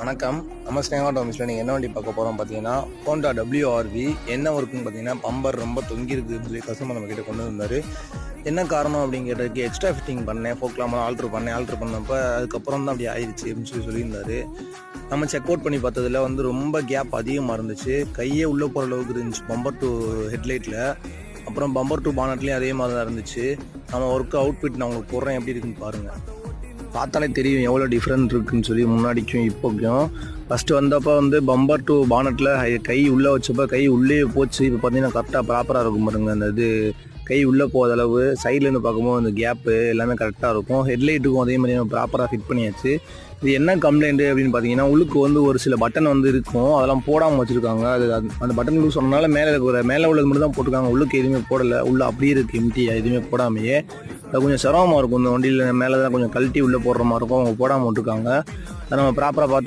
வணக்கம். நம்ம ஸ்னேகா டாமிஸில் நீங்கள் என்ன வண்டி பார்க்க போகிறோம் பார்த்தீங்கன்னா, ஹோண்டா WRV. என்ன ஒர்க்குன்னு பார்த்தீங்கன்னா, பம்பர் ரொம்ப தொங்கியிருக்குன்னு சொல்லி கஸ்டமர் நம்ம கிட்ட கொண்டு வந்தார். என்ன காரணம் அப்படின்னு கேட்டதுக்கு, எக்ஸ்ட்ரா ஃபிட்டிங் பண்ணேன், ஃபோக்லாமெல்லாம் ஆல்ட்ரு பண்ணப்போ அதுக்கப்புறம் தான் அப்படி ஆயிடுச்சு அப்படின்னு சொல்லியிருந்தார். நம்ம செக் அவுட் பண்ணி பார்த்ததுல வந்து ரொம்ப கேப் அதிகமாக இருந்துச்சு. கையே உள்ளே போகிற அளவுக்கு இருந்துச்சு பம்பர் டு ஹெட்லைட்டில். அப்புறம் பம்பர் டு பானட்லேயும் அதே மாதிரி தான் இருந்துச்சு. நம்ம ஒர்க்கு அவுட்ஃபிட் நான் உங்களுக்கு போடுறேன், எப்படி இருக்குன்னு பாருங்கள். பார்த்தாலே தெரியும் எவ்வளோ டிஃப்ரெண்ட் இருக்குன்னு சொல்லி முன்னாடிக்கும் இப்போக்கும். ஃபஸ்ட்டு வந்தப்போ வந்து பம்பர் டு பானட்டில் கை உள்ளே வச்சப்போ கை உள்ளே போச்சு. இப்போ பார்த்தீங்கன்னா கரெக்டாக ப்ராப்பராக இருக்கும் பாருங்க. அந்த இது கை உள்ளே போகாத அளவு சைட்லேருந்து பார்க்கும்போது அந்த கேப்பு எல்லாமே கரெக்டாக இருக்கும். ஹெட்லைட்டுக்கும் அதே மாதிரி நம்ம ப்ராப்பராக ஃபிட் பண்ணியாச்சு. இது என்ன கம்ப்ளைண்ட்டு அப்படின்னு பார்த்தீங்கன்னா, உள்ளுக்கு வந்து ஒரு சில பட்டன் வந்து இருக்கும், அதெல்லாம் போடாமல் வச்சுருக்காங்க. அது அந்த பட்டன் யூஸ் சொன்னனால மேலே உள்ளது மட்டும் தான் போட்டிருக்காங்க. உள்ளுக்கு எதுவுமே போடலை. உள்ளே அப்படியே இருக்குது எம்டியாக, எதுவுமே போடாமையே. அது கொஞ்சம் சிரமமாக இருக்கும். இந்த வண்டியில் மேலே தான் கொஞ்சம் கழட்டி உள்ளே போடுற மாதிரி இருக்கும். அவங்க போடாமல் விட்டுருக்காங்க. அதை நம்ம ப்ராப்பராக பார்த்து